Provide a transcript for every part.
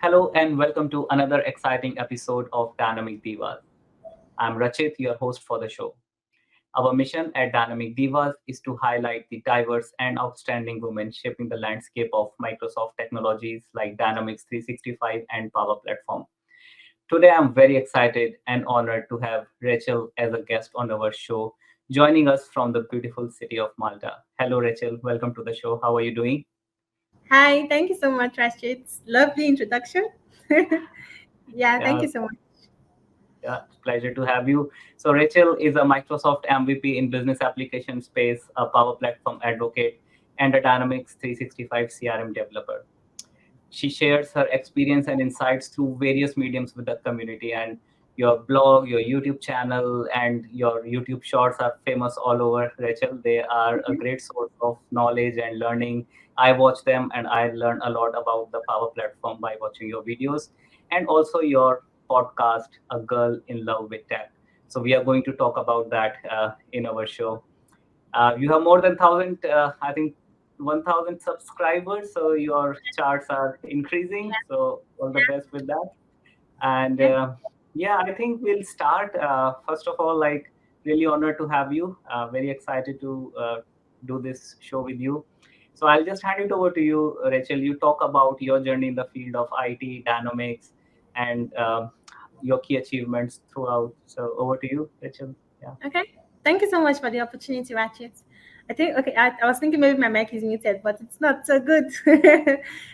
Hello and welcome to another exciting episode of Dynamic Divas. I'm Rachit, your host for the show. Our mission at Dynamic Divas is to highlight the diverse and outstanding women shaping the landscape of Microsoft technologies like Dynamics 365 and Power Platform. Today, I'm very excited and honored to have Rachel as a guest on our show, joining us from the beautiful city of Malta. Hello, Rachel. Welcome to the show. How are you doing? Hi, thank you so much, Rashid. Lovely introduction. Yeah, thank Yeah, you so much. Yeah, it's a pleasure to have you. So Rachel is a Microsoft MVP in business application space, a Power Platform advocate, and a Dynamics 365 CRM developer. She shares her experience and insights through various mediums with the community. And your blog, your YouTube channel, and your YouTube shorts are famous all over, Rachel. They are a great source of knowledge and learning. I watch them and I learn a lot about the Power Platform by watching your videos and also your podcast, A Girl in Love with Tech. So we are going to talk about that in our show. You have more than 1,000, I think 1,000 subscribers, so your charts are increasing. So all the best with that. And Yeah. yeah, I think we'll start. First of all, like really honored to have you. Very excited to do this show with you. So I'll just hand it over to you, Rachel. You talk about your journey in the field of IT, dynamics, and your key achievements throughout. So over to you, Rachel. Yeah. Okay. Thank you so much for the opportunity, Rashid. I was thinking maybe my mic is muted, but it's not so good.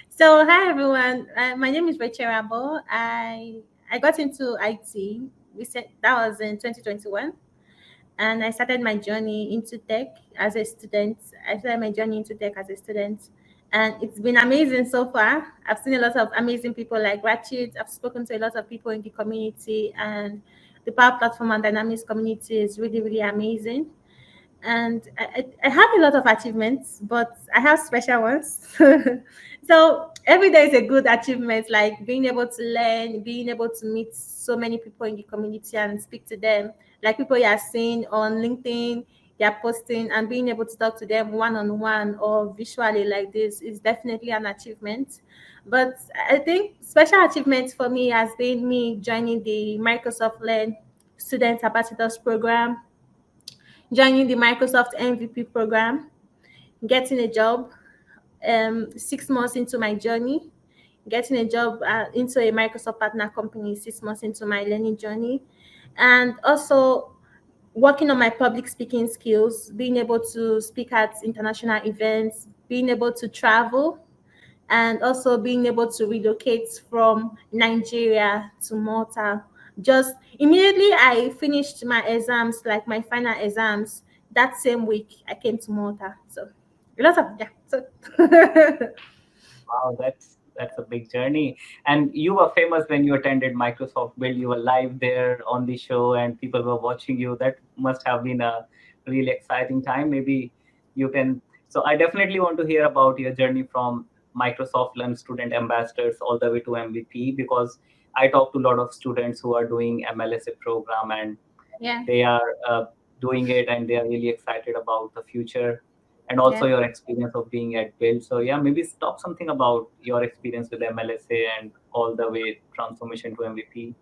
So, hi everyone. My name is Rachel Irabor. I got into IT. We said that was in 2021, and I started my journey into tech as a student. I started my journey into tech as a student, and it's been amazing so far. I've seen a lot of amazing people like Ratchet. I've spoken to a lot of people in the community, and the Power Platform and Dynamics community is really, really amazing. And I have a lot of achievements, but I have special ones. So every day is a good achievement, like being able to learn, being able to meet so many people in the community and speak to them, like people you are seeing on LinkedIn, you're posting, and being able to talk to them one on one or visually like this is definitely an achievement. But I think special achievements for me has been me joining the Microsoft Learn Student Ambassadors Program, joining the Microsoft MVP program, getting a job 6 months into my journey, getting a job into a Microsoft partner company 6 months into my learning journey, and also working on my public speaking skills, being able to speak at international events, being able to travel, and also being able to relocate from Nigeria to Malta. Just immediately I finished my exams, like my final exams, that same week I came to Malta. So a lot of yeah. So Wow, that's a big journey. And you were famous when you attended Microsoft Build. You were live there on the show, and people were watching you. That must have been a really exciting time. Maybe you can. So I definitely want to hear about your journey from Microsoft Learn Student Ambassadors all the way to MVP because I talk to a lot of students who are doing MLSA program and yeah, they are doing it and they are really excited about the future and yeah. also your experience of being at Build. So yeah, maybe talk something about your experience with MLSA and all the way transformation to MVP.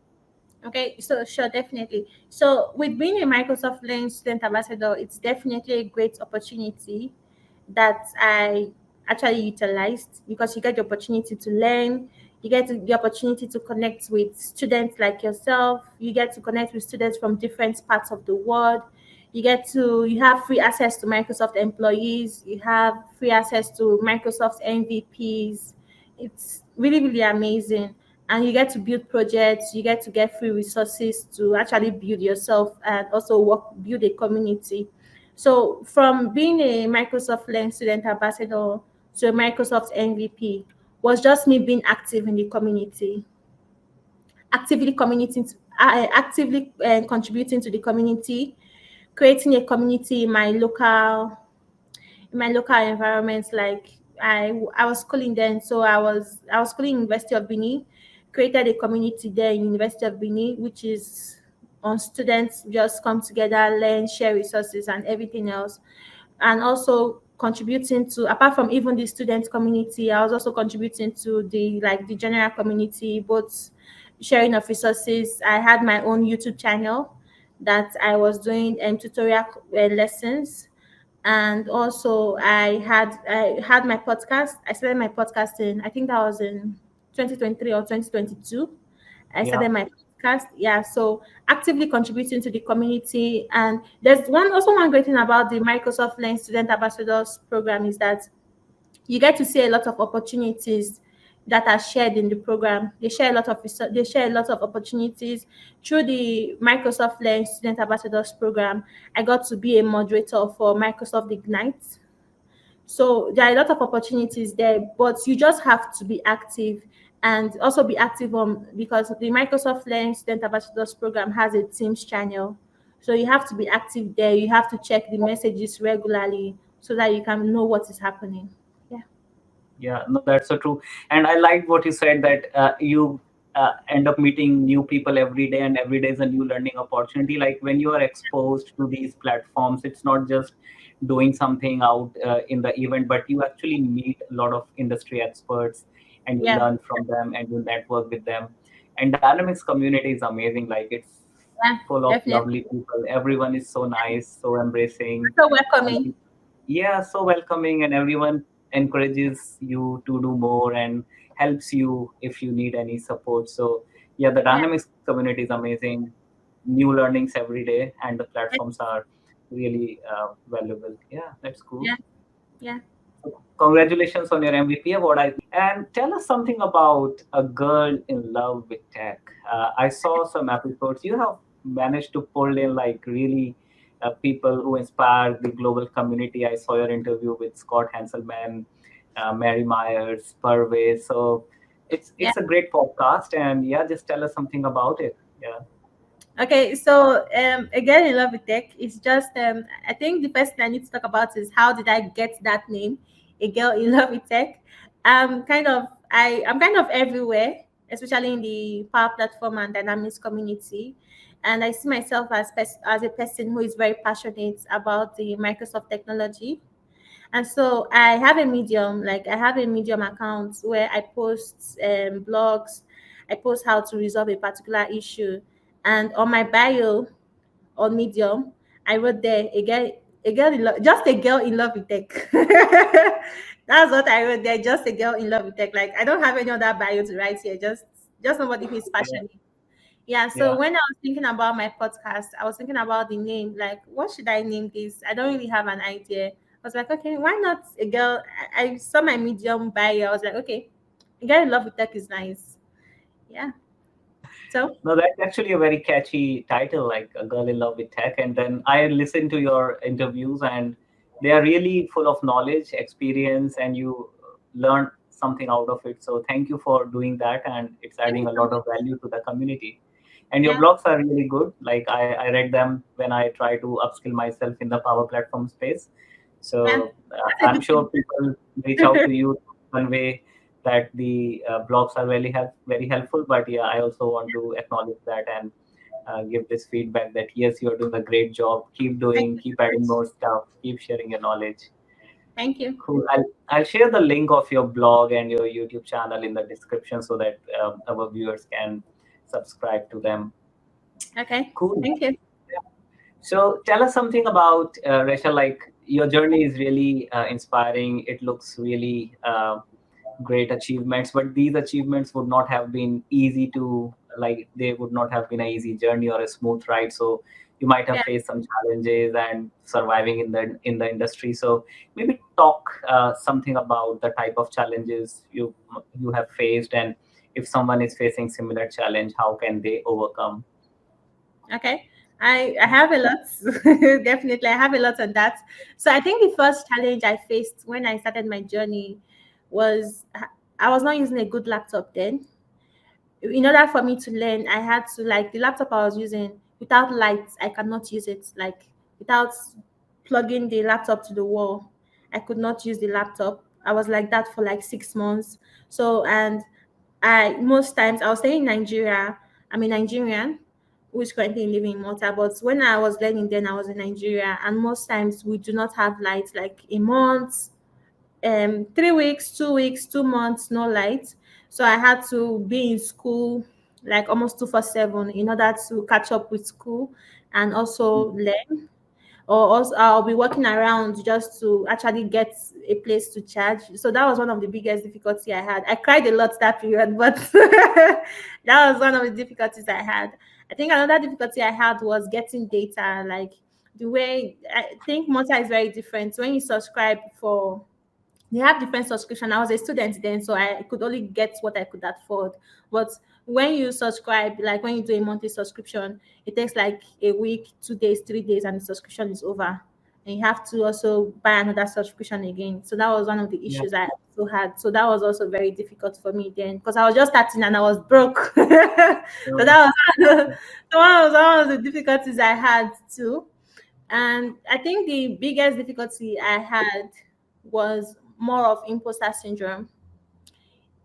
Okay, so sure, definitely. So with being a Microsoft Learn Student Ambassador, it's definitely a great opportunity that I actually utilized because you get the opportunity to learn, you get the opportunity to connect with students like yourself, you get to connect with students from different parts of the world. You have free access to Microsoft employees, you have free access to Microsoft MVPs. It's really, really amazing. And you get to build projects, you get to get free resources to actually build yourself and also build a community. So from being a Microsoft Learn Student Ambassador to a Microsoft MVP was just me being active in the community, actively contributing to the community, creating a community in my local environment. Like I was schooling then, so I was schooling in University of Benin, created a community there in University of Benin, which is on students just come together, learn, share resources and everything else. And also contributing to, apart from even the student community, I was also contributing to the general community, both sharing of resources. I had my own YouTube channel that I was doing tutorial lessons, and also I had my podcast. I started my podcasting. I think that was in 2023 or 2022. I Yeah. started my podcast. Yeah, so actively contributing to the community. And there's one great thing about the Microsoft Learn Student Ambassadors program is that you get to see a lot of opportunities that are shared in the program. They share a lot of opportunities through the Microsoft Learn Student Ambassadors program. I got to be a moderator for Microsoft Ignite. So there are a lot of opportunities there, but you just have to be active, and also be active on, because the Microsoft Learn Student Ambassadors program has a Teams channel. So you have to be active there. You have to check the messages regularly so that you can know what is happening. Yeah. Yeah, no, that's so true. And I liked what you said that you end up meeting new people every day, and every day is a new learning opportunity. Like when you are exposed to these platforms, it's not just doing something out in the event, but you actually meet a lot of industry experts and you Yeah. learn from them and you network with them. And Dynamics community is amazing. Like it's Yeah. full of Definitely. lovely people. Everyone is so nice, so embracing. So welcoming. Yeah, so welcoming, and everyone encourages you to do more and helps you if you need any support. So yeah, the Yeah. Dynamics community is amazing, new learnings every day, and the platforms are really valuable. Yeah, that's cool. Yeah. Yeah. Congratulations on your MVP award. And tell us something about A Girl in Love with Tech. I saw some episodes. You have managed to pull in like really people who inspire the global community. I saw your interview with Scott Hanselman, Mary Myers, Purvey. So Yeah. it's a great podcast. And yeah, just tell us something about it. Yeah. Okay, so again, in love with tech, it's just I think the first thing I need to talk about is how did I get that name, a girl in love with tech. I'm kind of everywhere, especially in the Power Platform and Dynamics community, and I see myself as a person who is very passionate about the Microsoft technology. And so I have a Medium account where I post blogs, I post how to resolve a particular issue. And on my bio on Medium, I wrote there just a girl in love with tech. That's what I wrote there, just a girl in love with tech. Like I don't have any other bio to write here, just somebody who is Yeah. passionate. Yeah, so Yeah. when I was thinking about my podcast, I was thinking about the name. Like, what should I name this? I don't really have an idea. I was like, okay, why not a girl? I saw my Medium bio. I was like, okay, a girl in love with tech is nice. Yeah. So No, that's actually a very catchy title, like A Girl in Love with Tech. And then I listened to your interviews, and they are really full of knowledge, experience, and you learn something out of it. So thank you for doing that. And it's thank adding you a so lot much. of value to the community. And your Yeah, blogs are really good. Like I read them when I try to upskill myself in the Power Platform space. yeah, So that's a I'm good sure thing. people reach out to you one way that the blogs are very helpful. But yeah, I also want to acknowledge that and give this feedback that yes, you're doing a great job. Keep Thank doing, you keep so adding much. more stuff, keep sharing your knowledge. Thank you. Cool. I'll share the link of your blog and your YouTube channel in the description so that our viewers can subscribe to them. Okay. Cool. Thank you. So tell us something about Rachel. Like your journey is really inspiring. It looks really great achievements, but these achievements would not have been easy to, like they would not have been an easy journey or a smooth ride. So you might have Yeah. faced some challenges and surviving in the industry. So maybe talk something about the type of challenges you have faced, and if someone is facing similar challenge, how can they overcome? Okay. I have a lot. Definitely, I have a lot on that. So I think the first challenge I faced when I started my journey was I was not using a good laptop then. In order for me to learn, I had to, like, the laptop I was using, without lights I cannot use it. Like, without plugging the laptop to the wall, I could not use the laptop. I was like that for like 6 months. So, and I most times I was staying in Nigeria. I'm a Nigerian. who is currently living in Malta. But when I was learning then, I was in Nigeria, and most times we do not have lights, like a month, 3 weeks, 2 weeks, 2 months, no light. So I had to be in school like almost 247 in order to catch up with school and also learn. Or also I'll be walking around just to actually get a place to charge. So that was one of the biggest difficulty I had. I cried a lot that period, but that was one of the difficulties I had. I think another difficulty I had was getting data. Like the way I think Malta is very different. When you subscribe for, they have different subscription. I was a student then, so I could only get what I could afford. But when you subscribe, like when you do a monthly subscription, it takes like a week, 2 days, 3 days, and the subscription is over. And you have to also buy another subscription again. So that was one of the Yeah. issues I also had. So that was also very difficult for me then because I was just starting and I was broke. So that So, was so one of the difficulties I had too. And I think the biggest difficulty I had was more of imposter syndrome.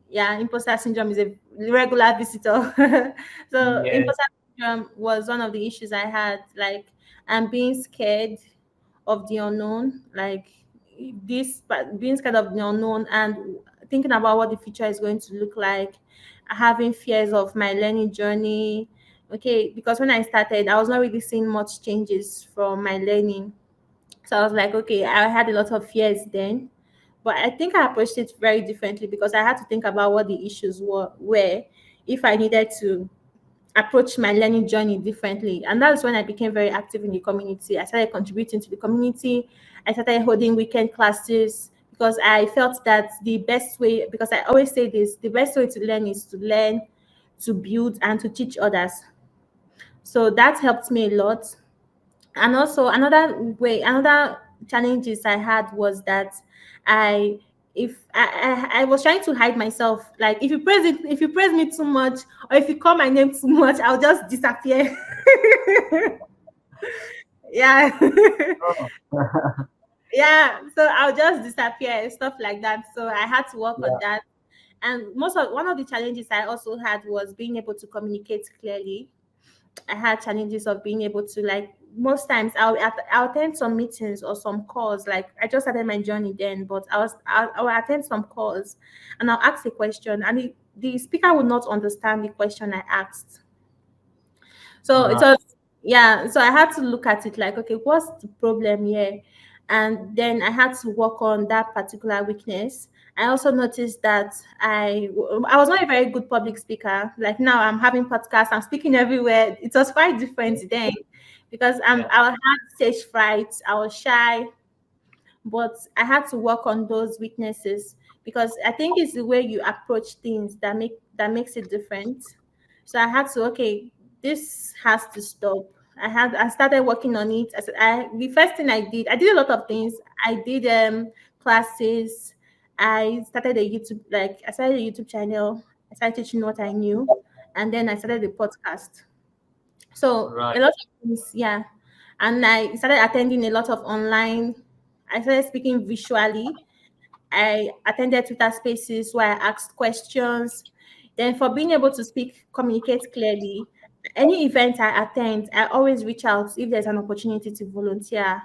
Yeah, imposter syndrome is a regular visitor. So yeah. imposter syndrome was one of the issues I had. Like I'm being scared of the unknown, like being scared of the unknown and thinking about what the future is going to look like, having fears of my learning journey. Okay, because when I started, I was not really seeing much changes from my learning. So I was like, okay, I had a lot of fears then, but I think I approached it very differently because I had to think about what the issues were if I needed to approach my learning journey differently. And that's when I became very active in the community. I started contributing to the community. I started holding weekend classes because I felt that the best way, because I always say this, the best way to learn is to learn, to build, and to teach others. So that helped me a lot. And also another challenges I had was that I if I was trying to hide myself. Like if you praise me too much or if you call my name too much, I'll just disappear. Yeah. Oh. Yeah, so I'll just disappear and stuff like that. So I had to work on Yeah. that. And most of one of the challenges I also had was being able to communicate clearly. I had challenges of being able to, like, most times I'll attend some meetings or some calls. Like I just started my journey then, but I'll attend some calls and I'll ask a question and the speaker would not understand the question I asked. So it Right. was, yeah. So I had to look at it like, okay, what's the problem here? And then I had to work on that particular weakness. I also noticed that I was not a very good public speaker. Like now I'm having podcasts, I'm speaking everywhere. It was quite different then because Yeah. I had stage fright, I was shy, but I had to work on those weaknesses because I think it's the way you approach things that makes it different. So I had to, okay, this has to stop. I started working on it. The first thing I did a lot of things. I did classes. I started a YouTube channel. I started teaching what I knew, and then I started the podcast. So Right. a lot of things, yeah. And I started attending a lot of online. I started speaking visually. I attended Twitter spaces where I asked questions. Then for being able to communicate clearly, any event I attend, I always reach out if there's an opportunity to volunteer.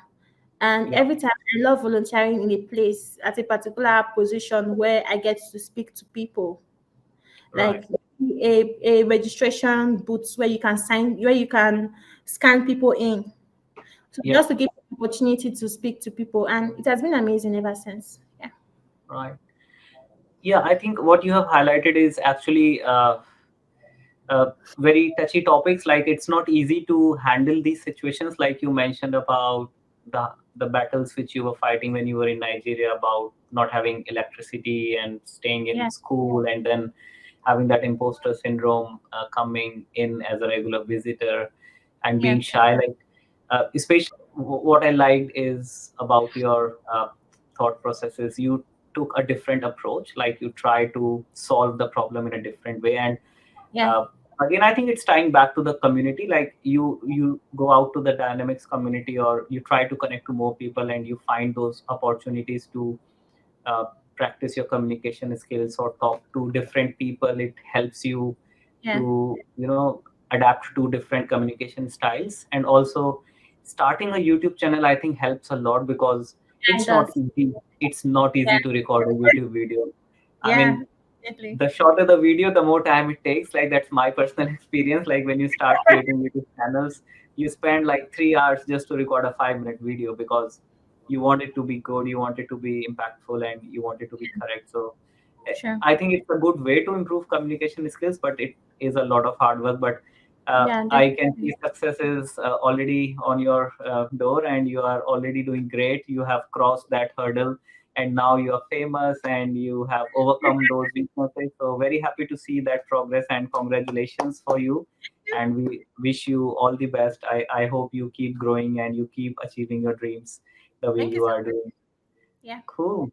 And Yeah. every time I love volunteering in a place at a particular position where I get to speak to people, Right. like a registration booth where you can scan people in. So Yeah. just to give opportunity to speak to people, and it has been amazing ever since. Yeah. Right. Yeah, I think what you have highlighted is actually very touchy topics. Like it's not easy to handle these situations, like you mentioned about the battles which you were fighting when you were in Nigeria about not having electricity and staying in Yeah. school, and then having that imposter syndrome coming in as a regular visitor and Yeah. being shy. Like especially what I liked is about your thought processes. You took a different approach, like you try to solve the problem in a different way. And Yeah. uh, again, I think it's tying back to the community. Like you go out to the dynamics community, or you try to connect to more people, and you find those opportunities to uh, practice your communication skills or talk to different people. It helps you Yeah. to adapt to different communication styles. And also starting a YouTube channel, I think helps a lot because Yeah, it it's not does. easy. It's not Yeah, easy to record a YouTube video. I yeah, mean, definitely. the shorter the video, the more time it takes. Like that's my personal experience. Like when you start creating YouTube channels, you spend like 3 hours just to record a 5 minute video because you want it to be good, you want it to be impactful, and you want it to be correct. So Sure. I think it's a good way to improve communication skills, but it is a lot of hard work. But Yeah, I can see definitely. success is already on your door, and you are already doing great. You have crossed that hurdle, and now you are famous, and you have overcome those weaknesses. So very happy to see that progress, and congratulations for you. And we wish you all the best. I hope you keep growing and you keep achieving your dreams the way Thank you you so are much. doing. Yeah. Cool.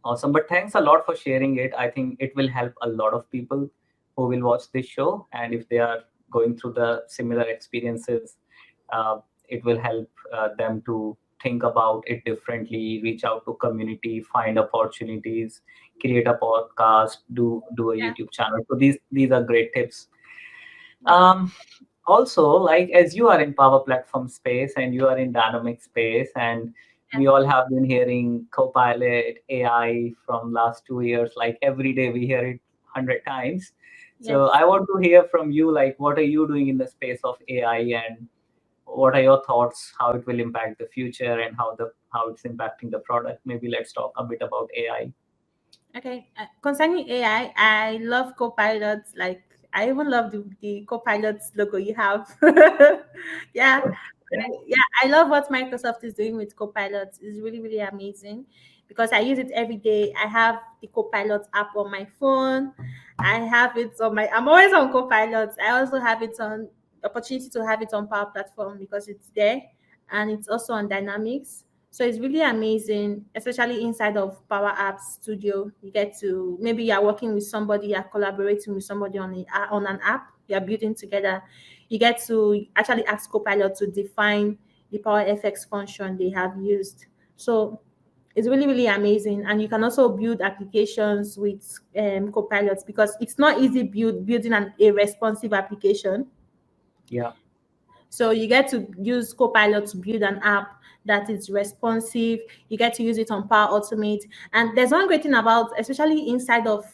Awesome. But thanks a lot for sharing it. I think it will help a lot of people who will watch this show. And if they are going through the similar experiences, uh, it will help them to think about it differently, reach out to community, find opportunities, create a podcast, do a Yeah. YouTube channel. So these are great tips. Yeah. Um, Also, like as you are in power platform space and you are in dynamic space, and Yeah. we all have been hearing copilot AI from last 2 years, like every day we hear it 100 times. So Yes. I want to hear from you, like what are you doing in the space of AI, and what are your thoughts, how it will impact the future, and how it's impacting the product. Maybe let's talk a bit about AI. Okay. Concerning AI, I love Copilots. Like, I even love the Copilots logo you have. Yeah. Yeah, I love what Microsoft is doing with Copilot. It's really, really amazing because I use it every day. I have the Copilot app on my phone. I have it on my. I'm always on Copilot. I also have it on opportunity to have it on Power Platform because it's there, and it's also on Dynamics. So it's really amazing, especially inside of Power Apps Studio. You get to maybe you're working with somebody, you're collaborating with somebody on an app, you're building together. You get to actually ask Copilot to define the Power FX function they have used. So it's really, really amazing. And you can also build applications with Copilots because it's not easy building a responsive application. Yeah, So you get to use Copilot to build an app that is responsive. You get to use it on Power Automate. And there's one great thing about, especially inside of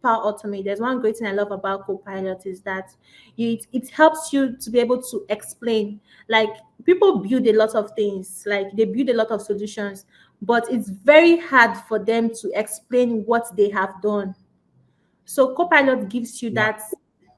Power Automate, there's one great thing I love about Copilot is that it helps you to be able to explain. Like people build a lot of things, like they build a lot of solutions, but it's very hard for them to explain what they have done. So Copilot gives you yeah, that,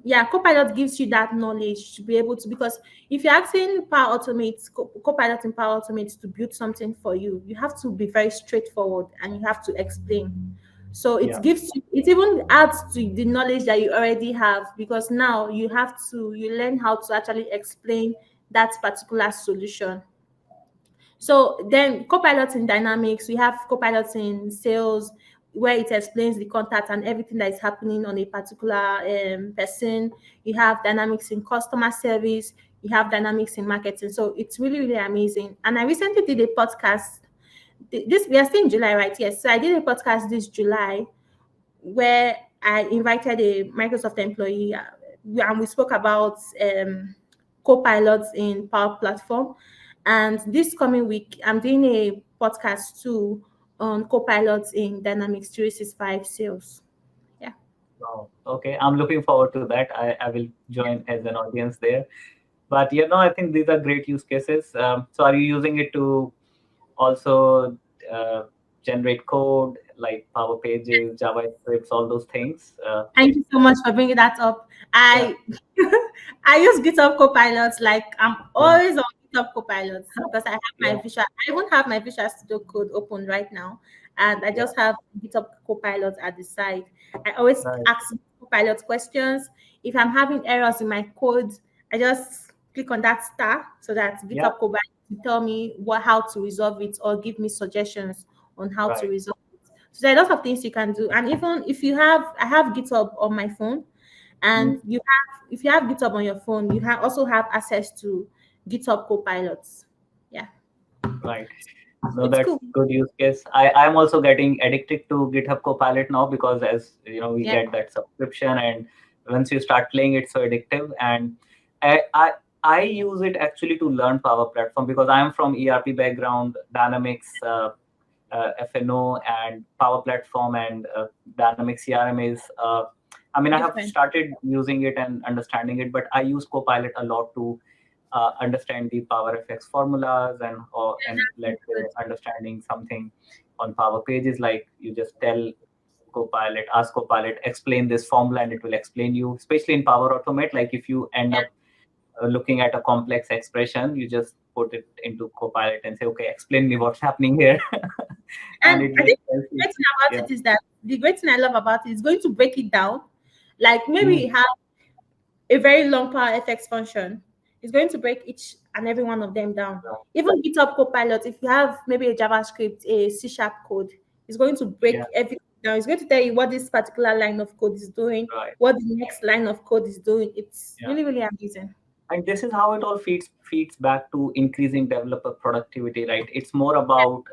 yeah, Copilot gives you that knowledge to be able to, because if you're asking Power Automate, Copilot and Power Automate to build something for you, you have to be very straightforward and you have to explain. So it yeah, gives you, it even adds to the knowledge that you already have because now you learn how to actually explain that particular solution. So then Copilot in Dynamics, we have Copilot in Sales, where it explains the contact and everything that is happening on a particular person. You have Dynamics in customer service. You have Dynamics in marketing. So it's really, really amazing. And I recently did a podcast. This we are still in July, right? Yes. So I did a podcast this July where I invited a Microsoft employee and we spoke about co-pilots in Power Platform. And this coming week, I'm doing a podcast too on co-pilots in Dynamics 365 sales. Yeah. wow. Okay, I'm looking forward to that. I will join as an audience there. But I think these are great use cases. So are you using it to also uh, generate code like Power Pages, JavaScripts, all those things? Thank you so much for bringing that up. Yeah, I I use GitHub Copilots. Like I'm yeah, always on GitHub Copilots because I have my yeah, Visual. I even have my Visual Studio Code open right now, and I yeah, just have GitHub Copilot at the side. I always right, ask Copilot questions. If I'm having errors in my code, I just click on that star so that yeah, GitHub Copilot will tell me how to resolve it or give me suggestions on how to right. resolve. So there are lots of things you can do. And even if you have, I have GitHub on my phone, and Mm, if you have GitHub on your phone, you also have access to GitHub Copilots. Yeah, right. No, it's that's cool. good use case. I'm also getting addicted to GitHub Copilot now because as we Yeah, get that subscription, and once you start playing, it's so addictive. And I use it actually to learn Power Platform because I am from ERP background, Dynamics, FNO, and Power Platform, and Dynamics CRM is. I mean, I have Different. started using it and understanding it, but I use Copilot a lot to understand the Power FX formulas and let's say Good. understanding something on Power Pages. Like you just tell Copilot, ask Copilot, explain this formula, and it will explain you. Especially in Power Automate, like if you end up looking at a complex expression, you just put it into Copilot and say, okay, explain me what's happening here. And And it I just think tells the you. great thing about Yeah, it is that the great thing I love about it is going to break it down. Like maybe mm, you have a very long power FX function. It's going to break each and every one of them down. Even GitHub Copilot, if you have maybe a JavaScript, a C sharp code, it's going to yeah, break everything down. It's going to tell you what this particular line of code is doing, right. what the next line of code is doing. It's Yeah. really, really amazing. And this is how it all feeds back to increasing developer productivity, right? It's more Yeah, about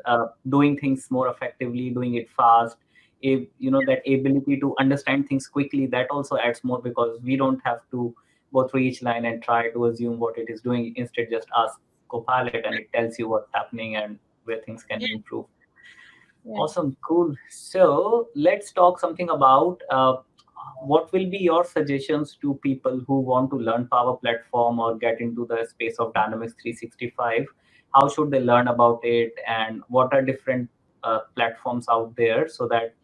doing things more effectively, doing it fast. If you know that ability to understand things quickly, that also adds more because we don't have to go through each line and try to assume what it is doing. Instead, just ask Copilot and it tells you what's happening and where things can yeah, be improved. yeah. Awesome, cool. So let's talk something about what will be your suggestions to people who want to learn Power Platform or get into the space of Dynamics 365. How should they learn about it, and what are different platforms out there so that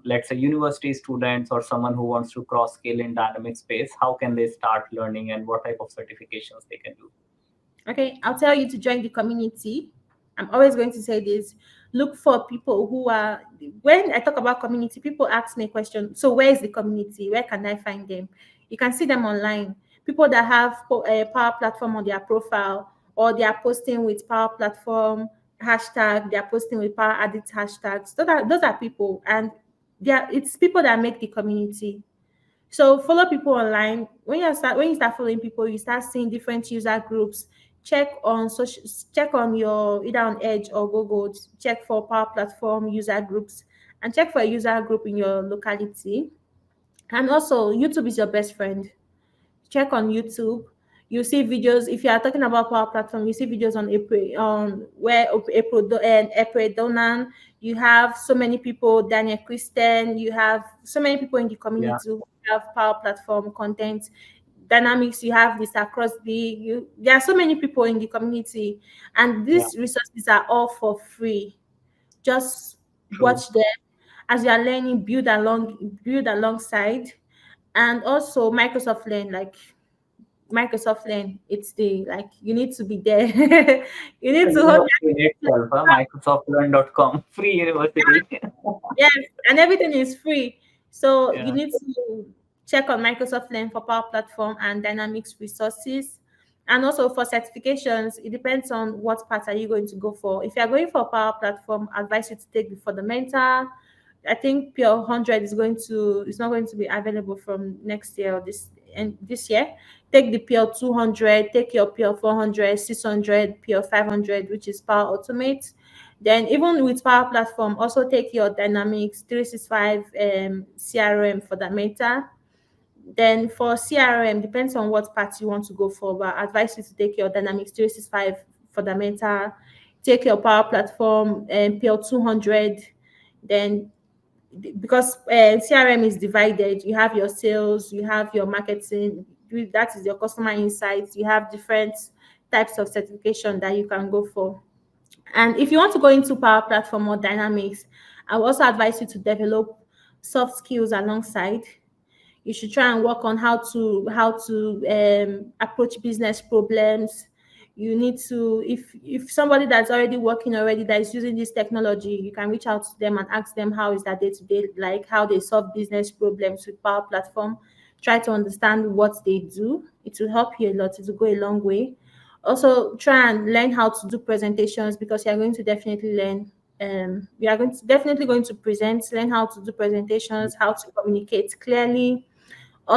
let's say university students or someone who wants to cross skill in dynamic space, how can they start learning and what type of certifications they can do? Okay, I'll tell you to join the community. I'm always going to say this. Look for people who are, when I talk about community, people ask me a question. So, where is the community? Where can I find them? You can see them online. People that have a Power Platform on their profile, or they are posting with Power Platform hashtag, they are posting with Power Addict hashtags. Those are people, and it's people that make the community. So follow people online. When you start following people, you start seeing different user groups. Check on your either on Edge or Google. Check for Power Platform user groups and check for a user group in your locality. And also, YouTube is your best friend. Check on YouTube. You see videos. If you are talking about Power Platform, you see videos on April, where April Donan. You have so many people, Daniel Christian. You have so many people in the Yeah, community who have Power Platform content. Dynamics, you have Mr. Crosby. There are so many people in the community, and yeah, these resources are all for free. Just true. watch them as you are learning. Build alongside, and also Microsoft Learn. Like Microsoft Learn, it's the like you need to be there. You It's a need to hold university in itself, microsoftlearn.com, free university. yes, and everything is free. So you Yeah, need to check on Microsoft Learn for Power Platform and Dynamics resources. And also for certifications, it depends on what part are you going to go for. If you are going for Power Platform, I advise you to take the fundamental. I think Pure 100 is not going to be available from next year or this year. Take the Pure 200, take your Pure 400, 600, Pure 500, which is Power Automate. Then even with Power Platform, also take your Dynamics 365 CRM for that matter. Then for CRM, depends on what part you want to go for, but I advise you to take your Dynamics 365 for the meta, take your Power Platform and PL 200. Then because CRM is divided, you have your sales, you have your marketing, that is your customer insights, you have different types of certification that you can go for. And if you want to go into Power Platform or Dynamics, I will also advise you to develop soft skills alongside. You should try and work on how to approach business problems. You need to, if somebody that's already working already that is using this technology, you can reach out to them and ask them how is that day to day, like how they solve business problems with Power Platform. Try to understand what they do. It will help you a lot. It will go a long way. Also try and learn how to do presentations because you are going to definitely learn. We are going to definitely going to present, learn how to do presentations, how to communicate clearly.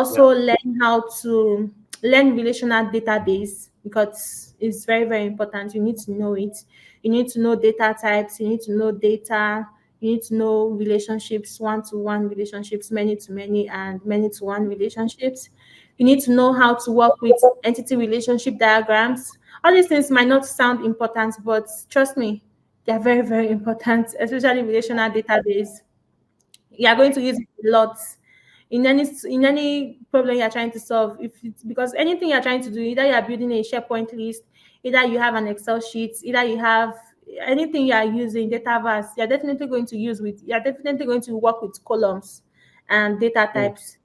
yeah, Also learn how to learn relational database because it's very, very important. You need to know it. You need to know data types, you need to know data, you need to know relationships, one to one relationships, many to many, and many to one relationships. You need to know how to work with entity relationship diagrams. All these things might not sound important, but trust me, they are very, very important, especially relational database. You are going to use it a lot in any problem you are trying to solve. If it's because anything you are trying to do, either you are building a SharePoint list, either you have an Excel sheet, either you have anything you are using dataverse, you are definitely going to work with columns and data Oh, types.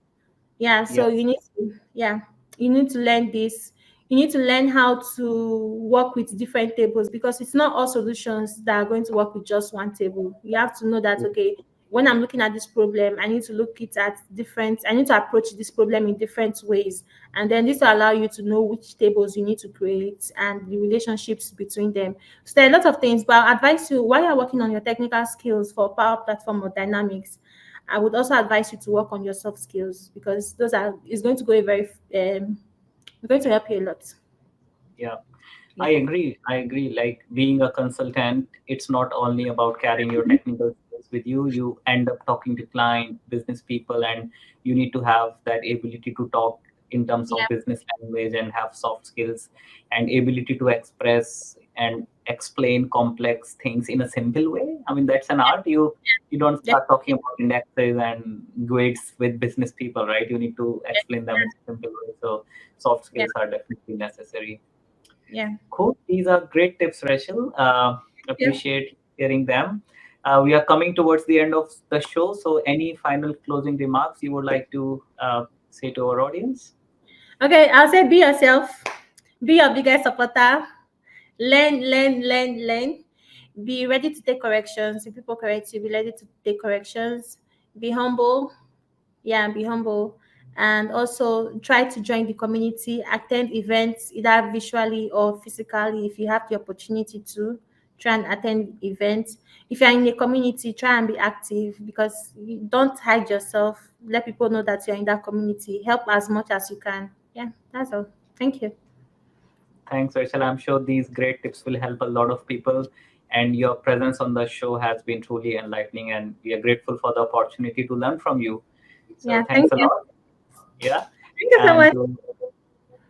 Yeah, so yeah. you need to learn this. You need to learn how to work with different tables, because it's not all solutions that are going to work with just one table. You have to know that, okay, when I'm looking at this problem, I need to approach this problem in different ways. And then this will allow you to know which tables you need to create and the relationships between them. So there are a lot of things, but I'll advise you, while you're working on your technical skills for Power Platform or Dynamics, I would also advise you to work on your soft skills, because those are is going to go a very it's going to help you a lot. Yeah. Yeah. I agree. Like being a consultant, it's not only about carrying your technical skills with you. You end up talking to client, business people, and you need to have that ability to talk in terms Yeah. of business language and have soft skills and ability to express and explain complex things in a simple way. I mean, that's an art. You don't Yeah. start talking about indexes and grades with business people, right? You need to explain them in a simple way. So soft Yeah. skills are definitely necessary. Yeah. Cool. These are great tips, Rachel. Yeah. Appreciate hearing them. We are coming towards the end of the show. So, any final closing remarks you would like to say to our audience? Okay, I'll say be yourself. Be your biggest supporter. Learn. Be ready to take corrections. If people correct you, be ready to take corrections. Be humble. Yeah, be humble. And also try to join the community, attend events either visually or physically if you have the opportunity to. Try and attend events. If you're in a community, try and be active, because you don't hide yourself. Let people know that you're in that community. Help as much as you can. Yeah, that's all. Thank you. Thanks, Rachel. I'm sure these great tips will help a lot of people. And your presence on the show has been truly enlightening. And we are grateful for the opportunity to learn from you. So, Yeah, thanks thank a you. lot. Yeah. Thank you so And much.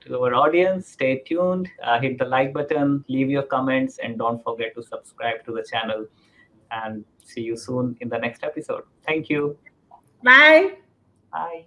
to our audience, stay tuned, hit the like button, leave your comments, and don't forget to subscribe to the channel. And see you soon in the next episode. Thank you. Bye. Bye.